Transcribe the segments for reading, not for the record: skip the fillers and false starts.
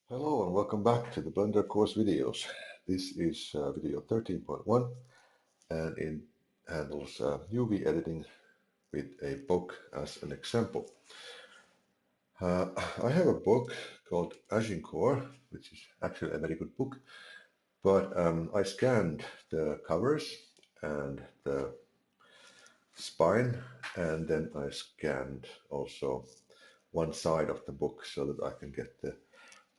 Hello and welcome back to the Blender course videos. This is video 13.1 and it handles UV editing with a book as an example. I have a book called Agincourt, which is actually a very good book, but I scanned the covers and the spine, and then I scanned also one side of the book so that I can get the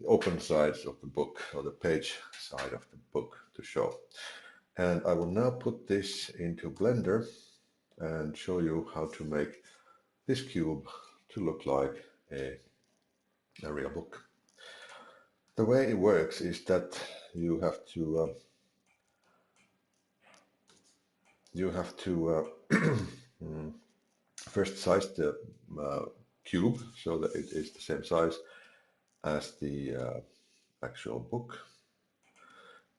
open sides of the book or the page side of the book to show. And I will now put this into Blender and show you how to make this cube to look like a real book. The way it works is that you have to first size the uh, cube so that it is the same size as the actual book.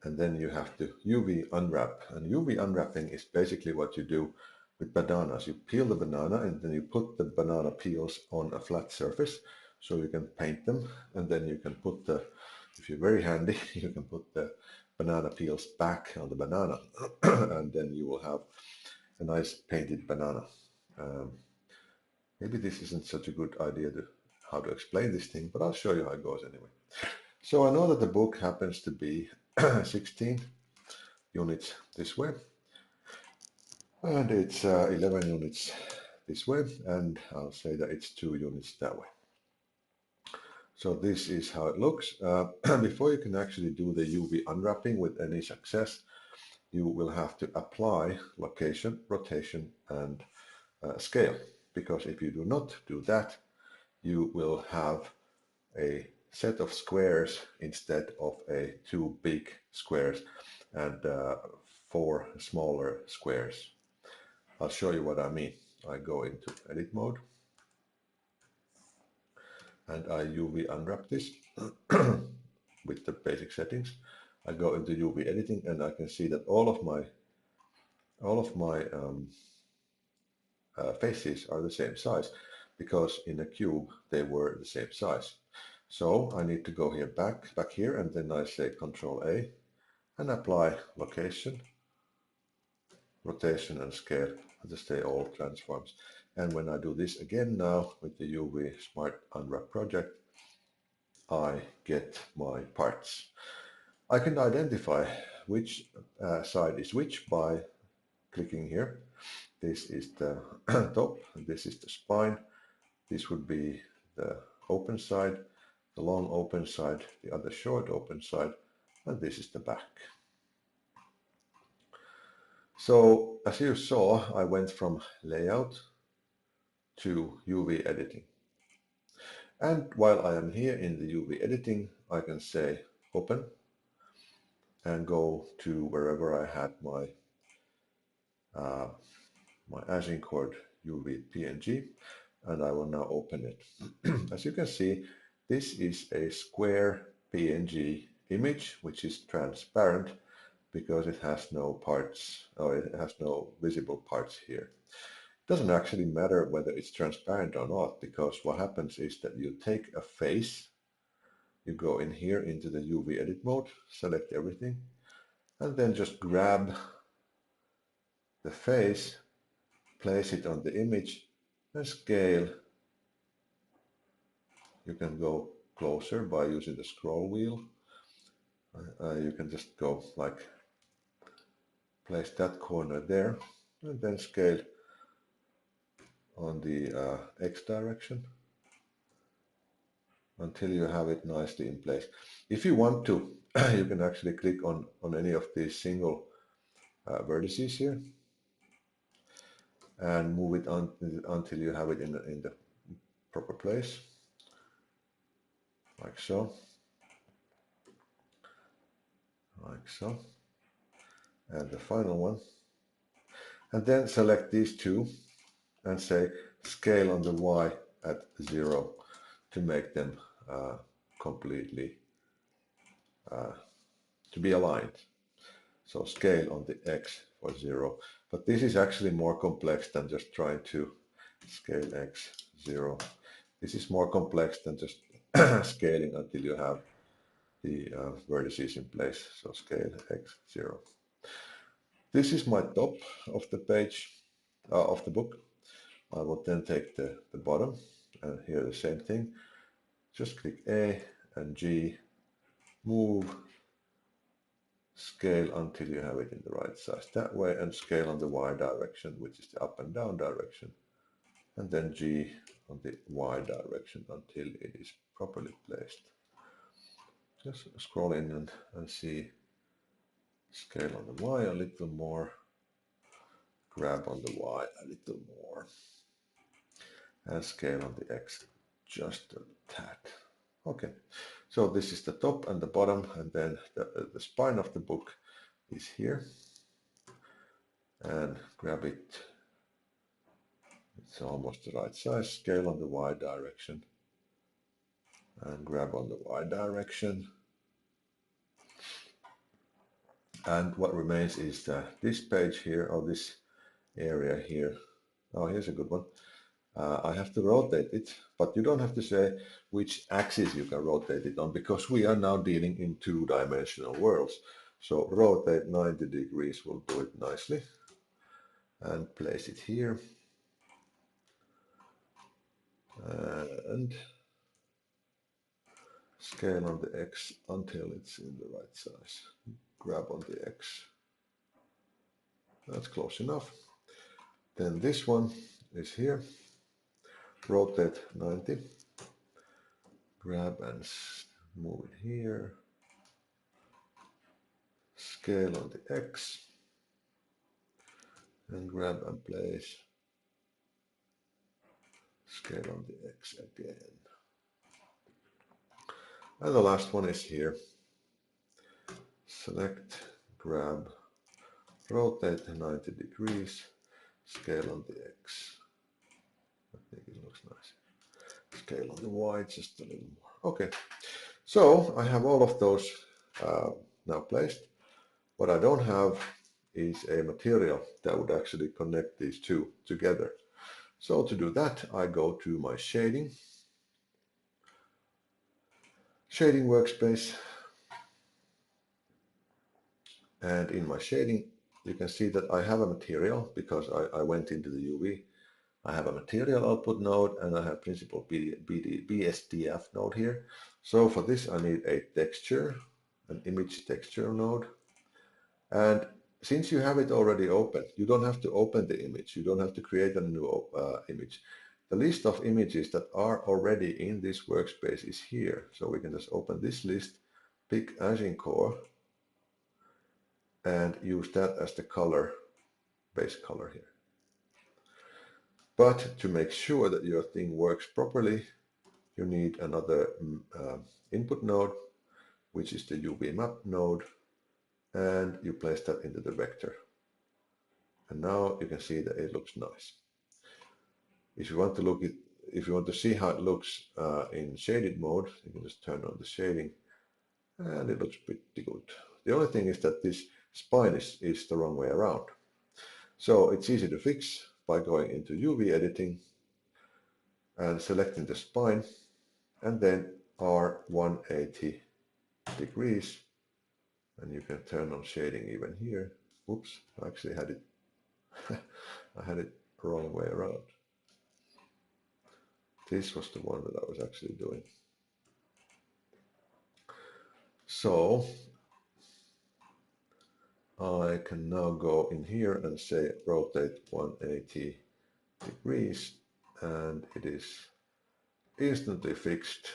And then you have to UV unwrap. And UV unwrapping is basically what you do with bananas. You peel the banana and then you put the banana peels on a flat surface so you can paint them. And then you can put the, if you're very handy, you can put the banana peels back on the banana. And then you will have a nice painted banana. Um, Maybe this isn't such a good idea to how to explain this thing, but I'll show you how it goes anyway. So I know that the book happens to be 16 units this way, and it's 11 units this way, and I'll say that it's 2 units that way. So this is how it looks. Before you can actually do the UV unwrapping with any success, you will have to apply location, rotation, and scale. Because if you do not do that, you will have a set of squares instead of a 2 big squares and 4 smaller squares. I'll show you what I mean. I go into edit mode and I UV unwrap this with the basic settings. I go into UV editing and I can see that all of my faces are the same size because in a cube they were the same size. So I need to go here back here, and then I say Control A and apply location, rotation, and scale. I just say all transforms. And when I do this again now with the UV Smart Unwrap project, I get my parts. I can identify which side is which by clicking here. This is the top, this is the spine, this would be the open side, the long open side, the other short open side, and this is the back. So as you saw, I went from layout to UV editing. And while I am here in the UV editing, I can say open and go to wherever I had uh, my Agincourt UV PNG, and I will now open it. As you can see, this is a square PNG image, which is transparent because it has no parts, or it has no visible parts here. It doesn't actually matter whether it's transparent or not, because what happens is that you take a face, you go in here into the UV edit mode, select everything, and then just grab the face, place it on the image, and scale. You can go closer by using the scroll wheel. You can just go like, place that corner there, and then scale on the X direction until you have it nicely in place. If you want to, you can actually click on any of these single vertices here and move it on until you have it in the proper place, like so, like so, and the final one. And then select these two and say scale on the Y at 0 to make them completely to be aligned. So scale on the X for 0. But this is actually more complex than just trying to scale X 0. This is more complex than just scaling until you have the vertices in place. So scale x0. This is my top of the page, of the book. I will then take the bottom, and here the same thing. Just click A and G, move, scale until you have it in the right size that way, and scale on the Y direction, which is the up and down direction, and then G on the Y direction until it is properly placed. Just scroll in and see, scale on the Y a little more, grab on the Y a little more, and scale on the X just a tad. Okay, so this is the top and the bottom, and then the spine of the book is here, and grab it. It's almost the right size. Scale on the Y direction, and grab on the Y direction. And what remains is this page here, or this area here. Oh, here's a good one. I have to rotate it, but you don't have to say which axis you can rotate it on, because we are now dealing in two-dimensional worlds. So rotate 90 degrees will do it nicely. And place it here. And scale on the X until it's in the right size. Grab on the X. That's close enough. Then this one is here. Rotate 90. Grab and move it here. Scale on the X. And grab and place. Scale on the X again. And the last one is here. Select, grab, rotate 90 degrees, scale on the X. I think it looks nice. Scale on the Y just a little more. Okay, so I have all of those now placed. What I don't have is a material that would actually connect these two together. So to do that, I go to my shading workspace, and in my shading you can see that I have a material because I went into the UV. I have a material output node, and I have principal BSDF node here. So for this I need a texture, an image texture node. And since you have it already open, you don't have to open the image. You don't have to create a new image. The list of images that are already in this workspace is here. So we can just open this list, pick Agincourt, and use that as the color, base color here. But to make sure that your thing works properly, you need another input node, which is the UV map node, and you place that into the vector. And now you can see that it looks nice. If you want to see how it looks in shaded mode, you can just turn on the shading, and it looks pretty good. The only thing is that this spine is the wrong way around. So it's easy to fix by going into UV editing and selecting the spine, and then R180 degrees, and you can turn on shading even here. Oops, I actually had it I had it the wrong way around. This was the one that I was actually doing. So I can now go in here and say rotate 180 degrees, and it is instantly fixed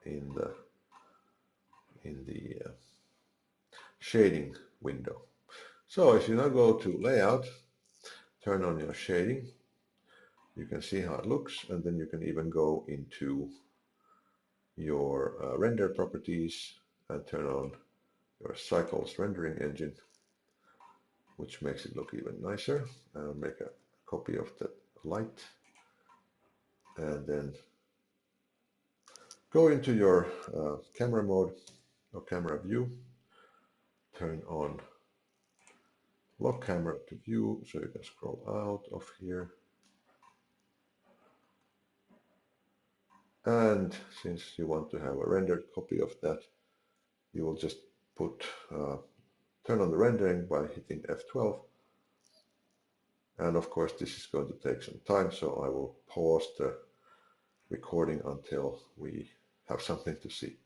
in the shading window. So if you now go to layout, turn on your shading, you can see how it looks, and then you can even go into your render properties and turn on your cycles rendering engine, which makes it look even nicer. And make a copy of that light, and then go into your camera mode or camera view, turn on lock camera to view so you can scroll out of here. And since you want to have a rendered copy of that, you will just put turn on the rendering by hitting F12. And of course this is going to take some time, so I will pause the recording until we have something to see.